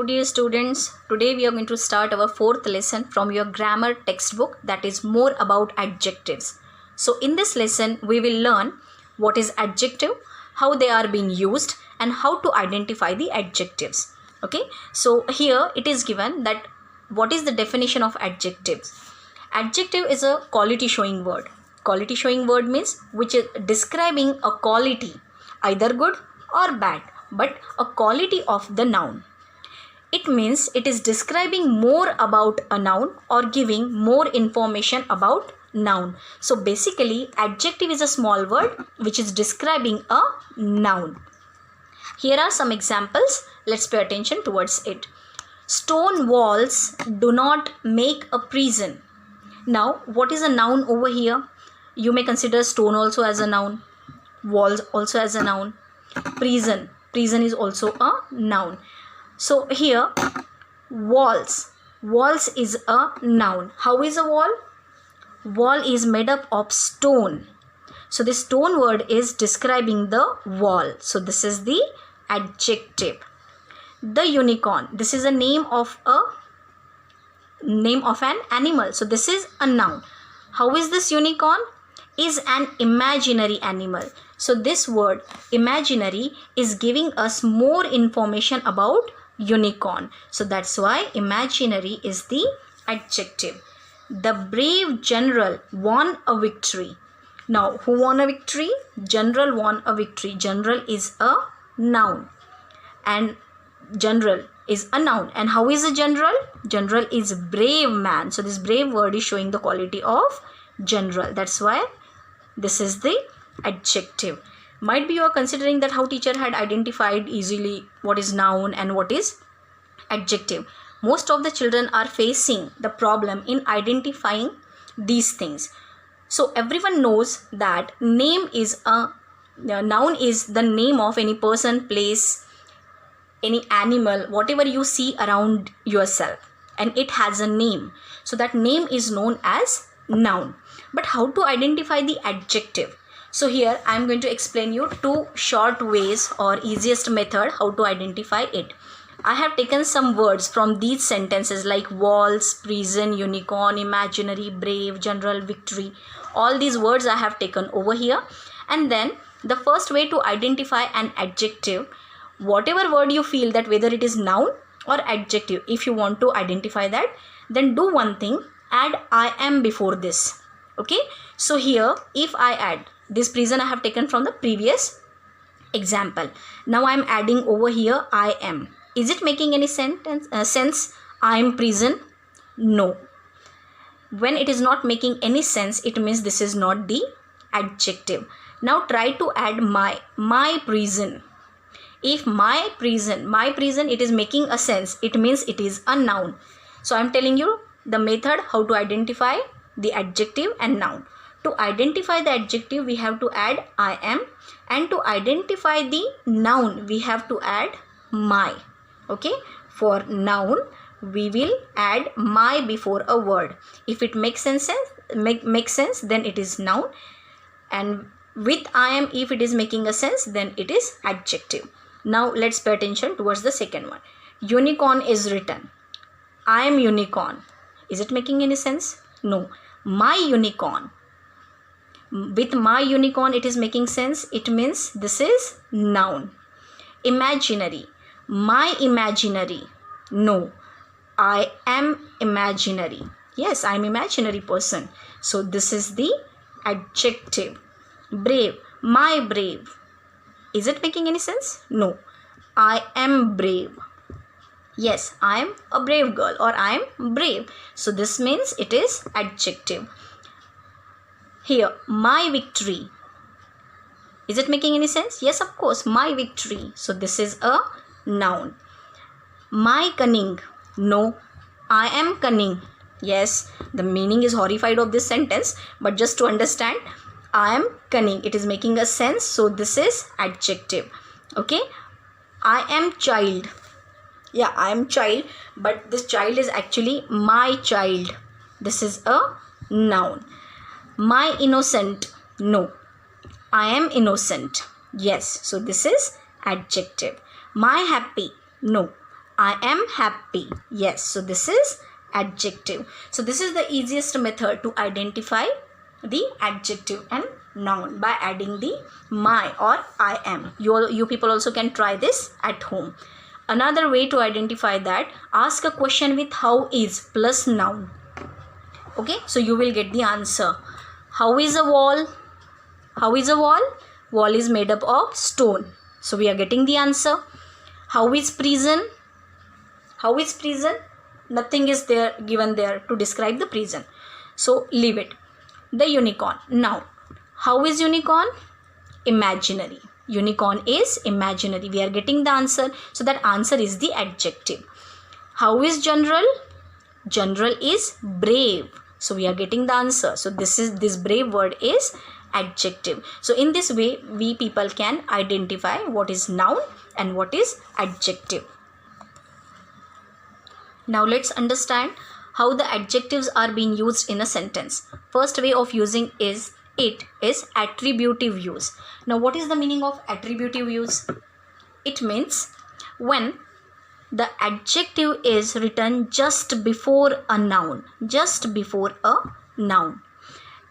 Hello dear students, today we are going to start our fourth lesson from your grammar textbook, that is more about adjectives. So in this lesson we will learn what is adjective, how they are being used and how to identify the adjectives. Okay, so here it is given that what is the definition of adjectives. Adjective is a quality showing word. Quality showing word means which is describing a quality, either good or bad, but a quality of the noun. It means it is describing more about a noun or giving more information about noun. So basically adjective is a small word which is describing a noun. Here are some examples. Let's pay attention towards it. Stone walls do not make a prison. Now what is a noun over here? You may consider stone also as a noun. Walls also as a noun. Prison is also a noun. So here walls is a noun. How is a wall? Wall is made up of stone. So this stone word is describing the wall. So this is the adjective. The unicorn, this is a name of an animal. So this is a noun. How is this unicorn? Is an imaginary animal. So this word imaginary is giving us more information about unicorn. So that's why imaginary is the adjective. The brave general won a victory. Now who won a victory? General won a victory. General is a noun and general is a noun. And how is a general? General is brave man. So this brave word is showing the quality of general. That's why this is the adjective. Might be you are considering that how teacher had identified easily what is noun and what is adjective. Most of the children are facing the problem in identifying these things. So everyone knows that noun is the name of any person, place, any animal, whatever you see around yourself, and it has a name. So that name is known as noun. But how to identify the adjective? So here I am going to explain you two short ways or easiest method how to identify it. I have taken some words from these sentences like walls, prison, unicorn, imaginary, brave, general, victory. All these words I have taken over here. And then the first way to identify an adjective, whatever word you feel that whether it is noun or adjective, if you want to identify that, then do one thing, add I am before this. Okay, so here if I add this prison, I have taken from the previous example. Now I am adding over here I am. Is it making any sense? I am prison? No. When it is not making any sense, it means this is not the adjective. Now try to add my prison. If my prison, it is making a sense, it means it is a noun. So I am telling you the method how to identify the adjective and noun. To identify the adjective, we have to add I am, and to identify the noun, we have to add my. Okay, for noun, we will add my before a word. If it makes sense, then it is noun, and with I am, if it is making a sense, then it is adjective. Now let's pay attention towards the second one. Unicorn is written. I am unicorn. Is it making any sense? No. My unicorn. With my unicorn it is making sense. It means this is noun. Imaginary. My imaginary. No. I am imaginary. Yes, I am imaginary person. So this is the adjective. Brave. My brave. Is it making any sense? No. I am brave. Yes, I am a brave girl or I am brave. So this means it is adjective. Here, my victory. Is it making any sense? Yes, of course, my victory. So this is a noun. My cunning. No, I am cunning. Yes, the meaning is horrified of this sentence, but just to understand, I am cunning. It is making a sense. So this is adjective. Okay. I am child. Yeah, I am child, but this child is actually my child. This is a noun. My innocent. No, I am innocent. Yes, so this is adjective. My happy. No, I am happy. Yes, so this is adjective. So this is the easiest method to identify the adjective and noun by adding the my or I am. You people also can try this at home. Another way to identify that, ask a question with how is plus noun. Okay, so you will get the answer. How is a wall? How is a wall? Wall is made up of stone. So we are getting the answer. How is prison? How is prison? Nothing is there given there to describe the prison. So leave it. The unicorn. Now, how is unicorn? Imaginary. Unicorn is imaginary. We are getting the answer. So that answer is the adjective. How is general? General is brave. So we are getting the answer. So this brave word is adjective. So in this way, we people can identify what is noun and what is adjective. Now let's understand how the adjectives are being used in a sentence. First way of using is attributive use. Now what is the meaning of attributive use? It means when the adjective is written just before a noun. Just before a noun.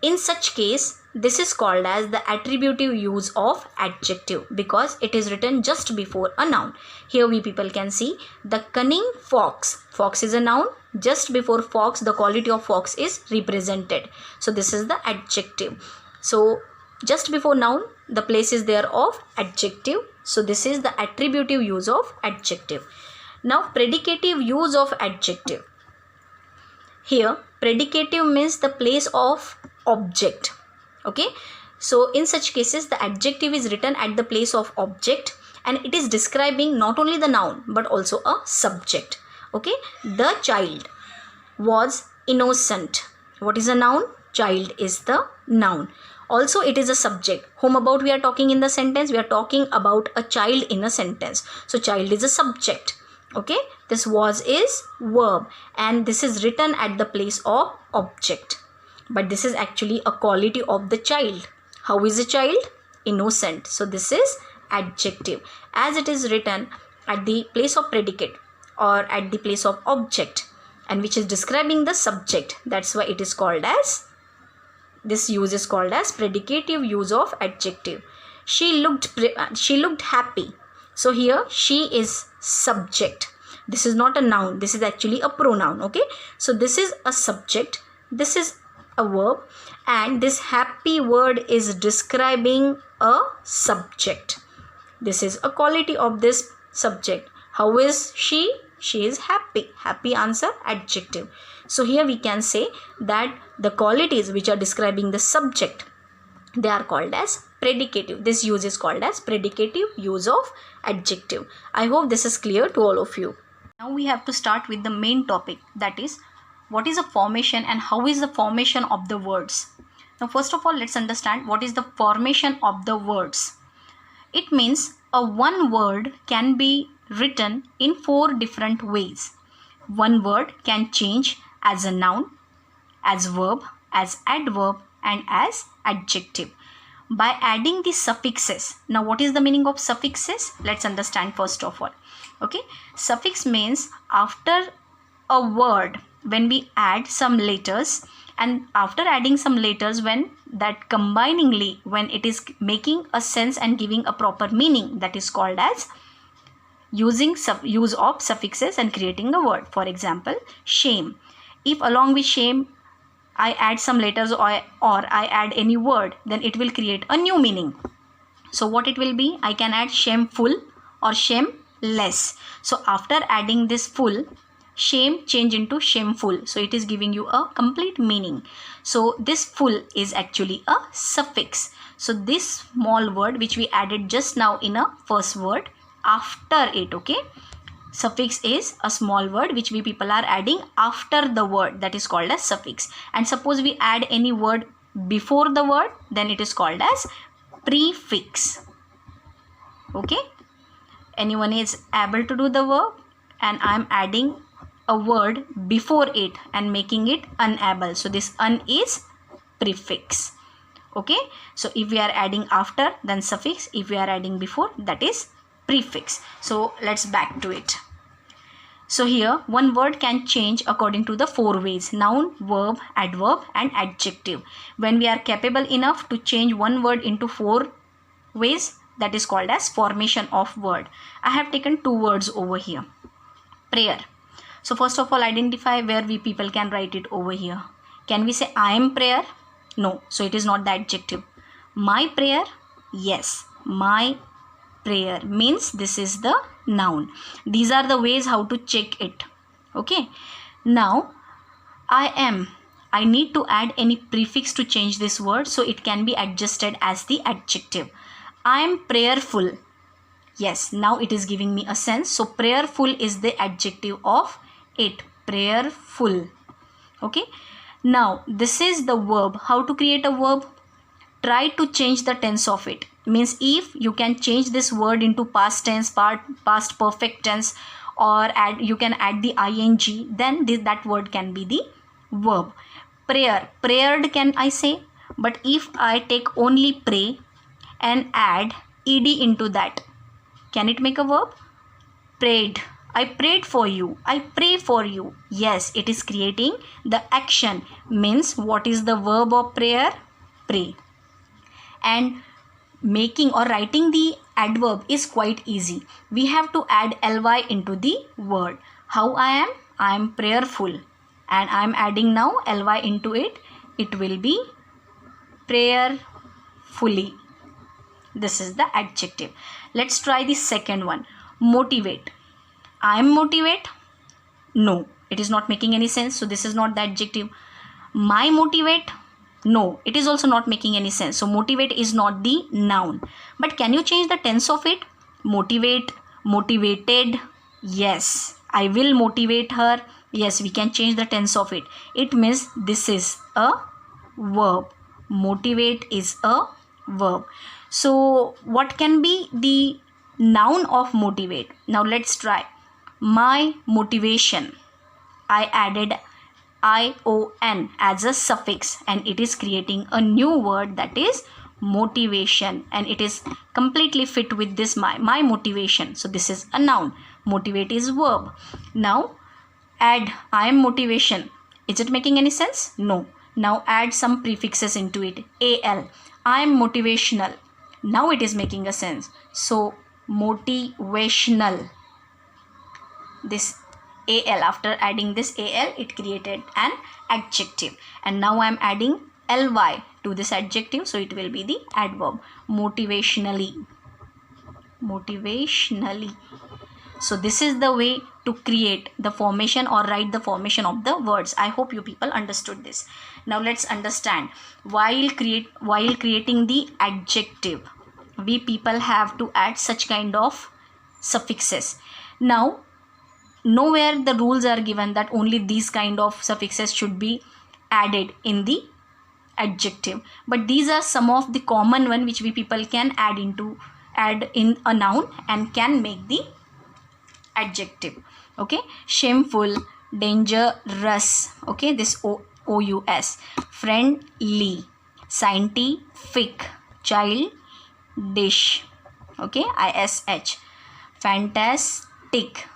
In such case, this is called as the attributive use of adjective because it is written just before a noun. Here we people can see the cunning fox. Fox is a noun. Just before fox, the quality of fox is represented. So this is the adjective. So just before noun, the place is there of adjective. So this is the attributive use of adjective. Now predicative use of adjective. Here predicative means the place of object. Okay, so in such cases the adjective is written at the place of object and it is describing not only the noun but also a subject. Okay, the child was innocent. What is a noun? Child is the noun. Also it is a subject. Whom about we are talking in the sentence? We are talking about a child in a sentence. So child is a subject. Okay, this was is verb and this is written at the place of object. But this is actually a quality of the child. How is a child? Innocent. So this is adjective. As it is written at the place of predicate or at the place of object and which is describing the subject. That's why it is called as, this use is called as predicative use of adjective. She looked happy. So here she is subject. This is not a noun. This is actually a pronoun. Okay. So this is a subject. This is a verb and this happy word is describing a subject. This is a quality of this subject. How is she? She is happy. Happy answer adjective. So here we can say that the qualities which are describing the subject, they are called as predicative. This use is called as predicative use of adjective. I hope this is clear to all of you. Now we have to start with the main topic, that is what is a formation and how is the formation of the words. Now first of all, let's understand what is the formation of the words. It means a one word can be written in 4 different ways. One word can change as a noun, as verb, as adverb and as adjective by adding the suffixes. Now what is the meaning of suffixes? Let's understand first of all. Okay, suffix means after a word, when we add some letters, and after adding some letters, when that combiningly, when it is making a sense and giving a proper meaning, that is called as use of suffixes and creating a word. For example, shame. If along with shame I add some letters or I add any word, then it will create a new meaning. So what it will be? I can add shameful or shameless. So after adding this full, shame change into shameful. So it is giving you a complete meaning. So this full is actually a suffix. So this small word which we added just now in a first word, after it, okay, suffix is a small word which we people are adding after the word, that is called as suffix. And suppose we add any word before the word, then it is called as prefix. Okay, anyone is able to do the verb and I am adding a word before it and making it unable. So this un is prefix. Okay, so if we are adding after, then suffix. If we are adding before, that is prefix. So let's back to it. So here one word can change according to the 4 ways: noun, verb, adverb and adjective. When we are capable enough to change one word into 4 ways, that is called as formation of word. I have taken 2 words over here. Prayer. So first of all, identify where we people can write it over here. Can we say I am prayer? No, so it is not the adjective. My prayer? Yes, my prayer means this is the noun. These are the ways how to check it. Okay. Now I am. I need to add any prefix to change this word, so it can be adjusted as the adjective. I am prayerful. Yes, now it is giving me a sense. So prayerful is the adjective of it. Prayerful. Okay. Now this is the verb. How to create a verb? Try to change the tense of it. Means if you can change this word into past tense, past perfect tense, or you can add the ing, then that word can be the verb. Prayer. Prayered can I say, but if I take only pray and add ed into that, can it make a verb? Prayed. I prayed for you. I pray for you. Yes, it is creating the action. Means what is the verb of prayer? Pray. And making or writing the adverb is quite easy. We have to add ly into the word. How I am? I am prayerful. And I am adding now ly into it. It will be prayerfully. This is the adjective. Let's try the second one. Motivate. I am motivate. No, it is not making any sense. So this is not the adjective. My motivate. No, it is also not making any sense. So motivate is not the noun. But can you change the tense of it? Motivate, motivated. Yes, I will motivate her. Yes, we can change the tense of it. It means this is a verb. Motivate is a verb. So what can be the noun of motivate? Now let's try. My motivation. I added ion as a suffix and it is creating a new word, that is motivation, and it is completely fit with this my motivation. So this is a noun. Motivate is verb. Now add I am motivation. Is it making any sense? No. Now add some prefixes into it. Al. I am motivational. Now it is making a sense. So motivational. This al, after adding this al, it created an adjective. And now I am adding ly to this adjective, so it will be the adverb. Motivationally. Motivationally. So this is the way to create the formation or write the formation of the words. I hope you people understood this. Now let's understand. While creating the adjective, we people have to add such kind of suffixes. Now nowhere the rules are given that only these kind of suffixes should be added in the adjective, but these are some of the common one which we people can add in a noun and can make the adjective. Okay, shameful, dangerous, okay, this ous, friendly, scientific, childish, okay, ish, fantastic,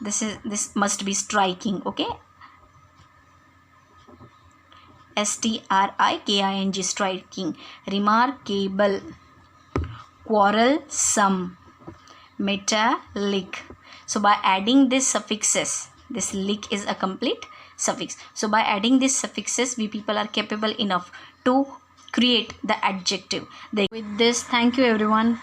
this must be striking, okay, striking, striking, remarkable, quarrelsome, metallic. So by adding these suffixes, this lick is a complete suffix. So by adding these suffixes, we people are capable enough to create the adjective. With this, thank you everyone.